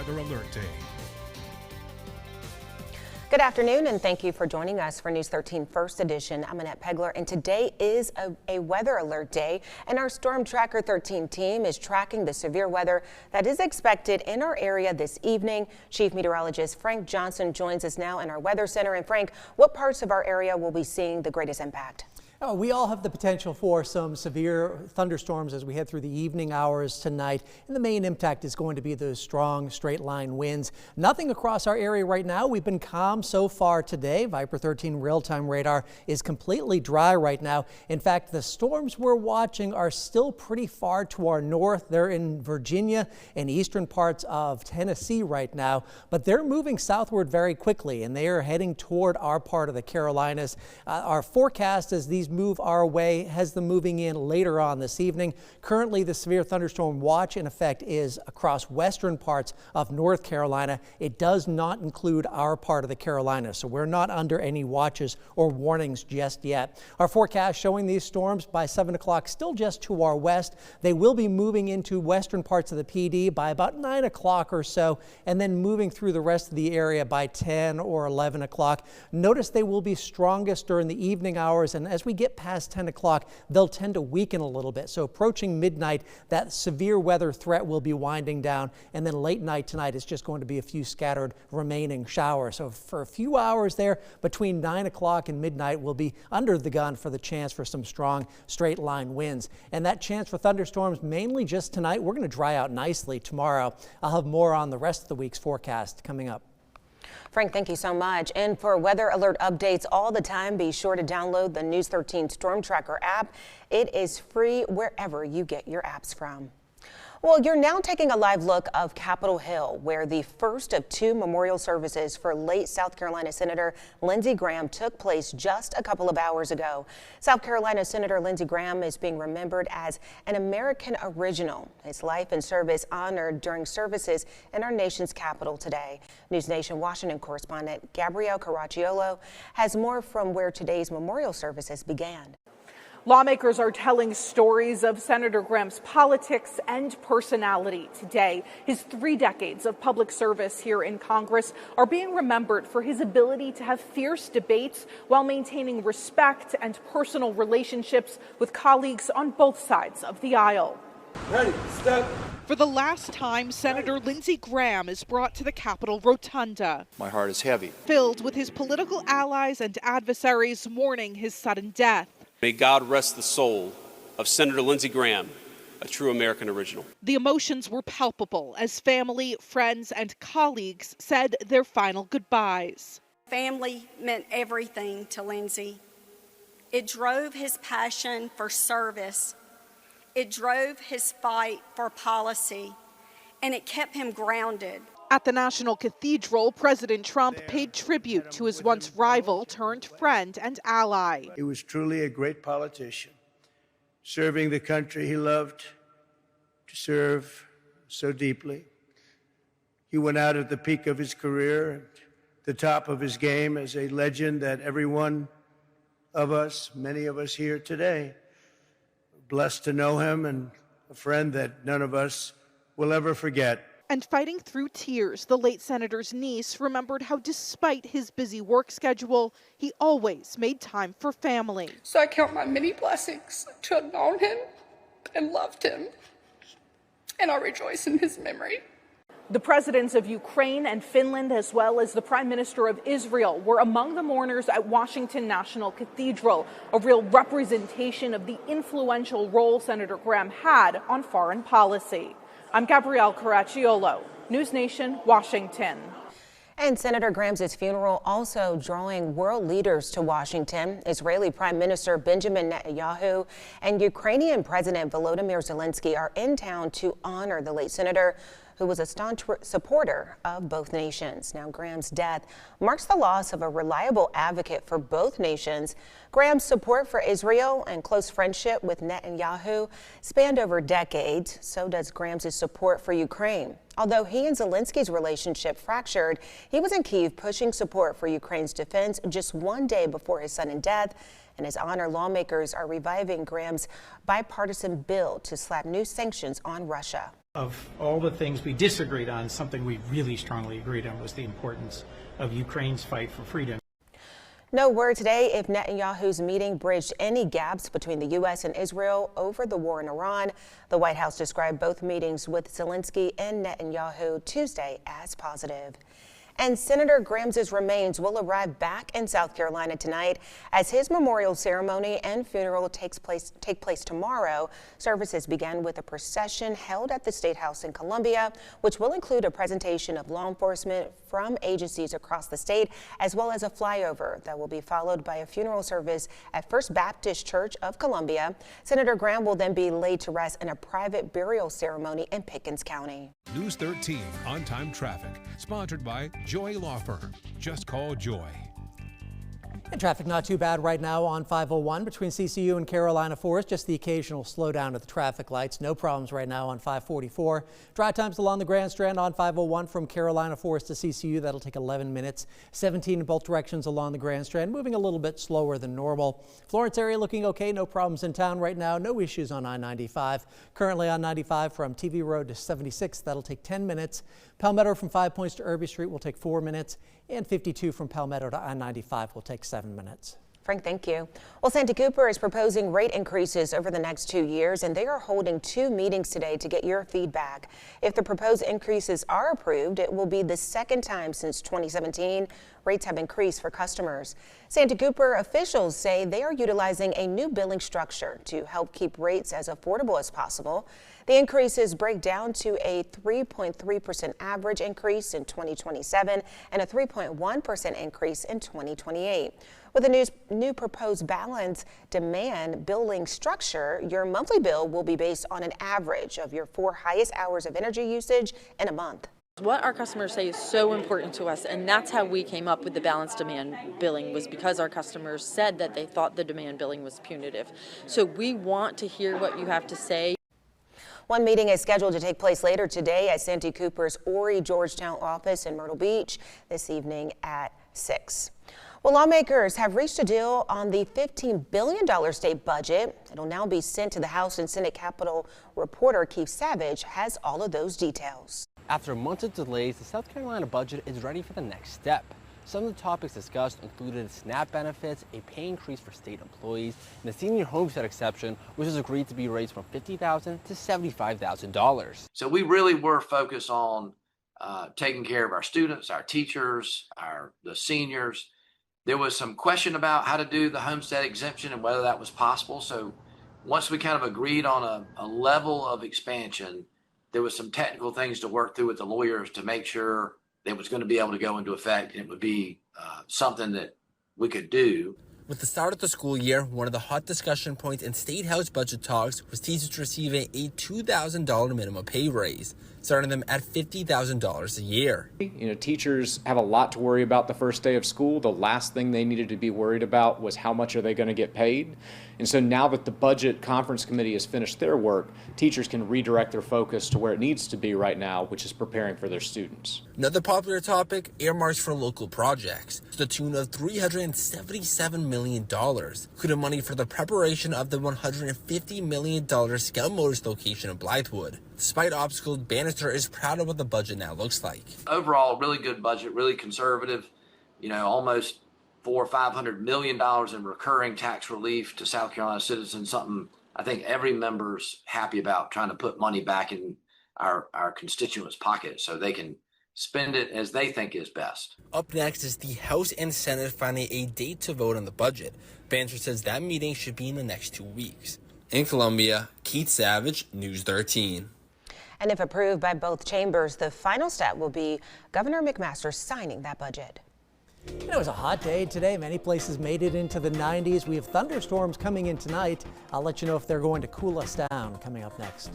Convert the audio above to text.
Weather Alert Day. Good afternoon, and thank you for joining us for News 13 First Edition. I'm Annette Pegler, and today is a weather alert day, and our Storm Tracker 13 team is tracking the severe weather that is expected in our area this evening. Chief Meteorologist Frank Johnson joins us now in our Weather Center. And Frank, what parts of our area will be seeing the greatest impact? We all have the potential for some severe thunderstorms as we head through the evening hours tonight. And the main impact is going to be those strong straight line winds. Nothing across our area right now. We've been calm so far today. Viper 13 real-time radar is completely dry right now. In fact, the storms we're watching are still pretty far to our north. They're in Virginia and eastern parts of Tennessee right now, but they're moving southward very quickly, and they are heading toward our part of the Carolinas. Our forecast as these move our way has them moving in later on this evening. Currently, the severe thunderstorm watch in effect is across western parts of North Carolina. It does not include our part of the Carolinas, so we're not under any watches or warnings just yet. Our forecast showing these storms by 7 o'clock still just to our west. They will be moving into western parts of the PD by about 9 o'clock or so, and then moving through the rest of the area by 10 or 11 o'clock. Notice they will be strongest during the evening hours, and as we get past 10 o'clock, they'll tend to weaken a little bit. So approaching midnight, that severe weather threat will be winding down, and then late night tonight is just going to be a few scattered remaining showers. So for a few hours there between 9 o'clock and midnight, we'll be under the gun for the chance for some strong straight line winds. And that chance for thunderstorms mainly just tonight. We're going to dry out nicely tomorrow. I'll have more on the rest of the week's forecast coming up. Frank, thank you so much. And for weather alert updates all the time, be sure to download the News 13 Storm Tracker app. It is free wherever you get your apps from. Well, you're now taking a live look of Capitol Hill, where the first of two memorial services for late South Carolina Senator Lindsey Graham took place just a couple of hours ago. South Carolina Senator Lindsey Graham is being remembered as an American original. His life and service honored during services in our nation's capital today. News Nation Washington correspondent Gabrielle Caracciolo has more from where today's memorial services began. Lawmakers are telling stories of Senator Graham's politics and personality today. His 3 decades of public service here in Congress are being remembered for his ability to have fierce debates while maintaining respect and personal relationships with colleagues on both sides of the aisle. Ready, step. For the last time, Senator Lindsey Graham is brought to the Capitol Rotunda. My heart is heavy. Filled with his political allies and adversaries mourning his sudden death. May God rest the soul of Senator Lindsey Graham, a true American original. The emotions were palpable as family, friends, and colleagues said their final goodbyes. Family meant everything to Lindsey. It drove his passion for service. It drove his fight for policy, and it kept him grounded. At the National Cathedral, President Trump paid tribute to his once rival turned friend and ally. He was truly a great politician, serving the country he loved to serve so deeply. He went out at the peak of his career, at the top of his game, as a legend that every one of us, many of us here today, are blessed to know him, and a friend that none of us will ever forget. And fighting through tears, the late senator's niece remembered how despite his busy work schedule, he always made time for family. So I count my many blessings to have known him and loved him, and I rejoice in his memory. The presidents of Ukraine and Finland, as well as the Prime Minister of Israel, were among the mourners at Washington National Cathedral, a real representation of the influential role Senator Graham had on foreign policy. I'm Gabrielle Caracciolo, News Nation, Washington. And Senator Graham's funeral also drawing world leaders to Washington. Israeli Prime Minister Benjamin Netanyahu and Ukrainian President Volodymyr Zelensky are in town to honor the late senator, who was a staunch supporter of both nations. Now, Graham's death marks the loss of a reliable advocate for both nations. Graham's support for Israel and close friendship with Netanyahu spanned over decades. So does Graham's support for Ukraine. Although he and Zelensky's relationship fractured, he was in Kyiv pushing support for Ukraine's defense just one day before his sudden death. In his honor, lawmakers are reviving Graham's bipartisan bill to slap new sanctions on Russia. Of all the things we disagreed on, something we really strongly agreed on was the importance of Ukraine's fight for freedom. No word today if Netanyahu's meeting bridged any gaps between the U.S. and Israel over the war in Iran. The White House described both meetings with Zelensky and Netanyahu Tuesday as positive. And Senator Graham's remains will arrive back in South Carolina tonight as his memorial ceremony and funeral take place tomorrow. Services began with a procession held at the State House in Columbia, which will include a presentation of law enforcement from agencies across the state, as well as a flyover that will be followed by a funeral service at First Baptist Church of Columbia. Senator Graham will then be laid to rest in a private burial ceremony in Pickens County. News 13 on-time traffic, sponsored by Joy Law Firm. Just call Joy. And traffic not too bad right now on 501 between CCU and Carolina Forest. Just the occasional slowdown at the traffic lights. No problems right now on 544. Drive times along the Grand Strand on 501 from Carolina Forest to CCU. That'll take 11 minutes. 17 in both directions along the Grand Strand. Moving a little bit slower than normal. Florence area looking okay. No problems in town right now. No issues on I-95. Currently on 95 from TV Road to 76. That'll take 10 minutes. Palmetto from 5 Points to Irby Street will take 4 minutes. And 52 from Palmetto to I-95 will take 7 minutes. Frank, thank you. Well, Santee Cooper is proposing rate increases over the next 2 years, and they are holding 2 meetings today to get your feedback. If the proposed increases are approved, it will be the second time since 2017 rates have increased for customers. Santee Cooper officials say they are utilizing a new billing structure to help keep rates as affordable as possible. The increases break down to a 3.3% average increase in 2027 and a 3.1% increase in 2028. With the new proposed balance demand billing structure, your monthly bill will be based on an average of your 4 highest hours of energy usage in a month. What our customers say is so important to us, and that's how we came up with the balanced demand billing, was because our customers said that they thought the demand billing was punitive. So we want to hear what you have to say. One meeting is scheduled to take place later today at Santee Cooper's Horry Georgetown office in Myrtle Beach this evening at 6. Well, lawmakers have reached a deal on the $15 billion state budget. It'll now be sent to the House and Senate. Capitol reporter Keith Savage has all of those details. After months of delays, the South Carolina budget is ready for the next step. Some of the topics discussed included SNAP benefits, a pay increase for state employees, and the senior homestead exception, which was agreed to be raised from $50,000 to $75,000. So we really were focused on taking care of our students, our teachers, the seniors. There was some question about how to do the homestead exemption and whether that was possible. So once we kind of agreed on a level of expansion, there was some technical things to work through with the lawyers to make sure it was going to be able to go into effect and it would be something that we could do. With the start of the school year, one of the hot discussion points in State House budget talks was teachers receiving a $2,000 minimum pay raise, starting them at $50,000 a year. You know, teachers have a lot to worry about the first day of school. The last thing they needed to be worried about was how much are they going to get paid. And so now that the Budget Conference Committee has finished their work, teachers can redirect their focus to where it needs to be right now, which is preparing for their students. Another popular topic, earmarks for local projects, to the tune of $377 million, including money for the preparation of the $150 million Scout Motors location in Blythewood. Despite obstacles, Bannister is proud of what the budget now looks like. Overall, really good budget, really conservative, almost $400 or $500 million in recurring tax relief to South Carolina citizens, something I think every member's happy about, trying to put money back in our constituents' pockets so they can spend it as they think is best. Up next is the House and Senate finding a date to vote on the budget. Bannister says that meeting should be in the next 2 weeks. In Columbia, Keith Savage, News 13. And if approved by both chambers, the final step will be Governor McMaster signing that budget. It was a hot day today. Many places made it into the 90s. We have thunderstorms coming in tonight. I'll let you know if they're going to cool us down coming up next.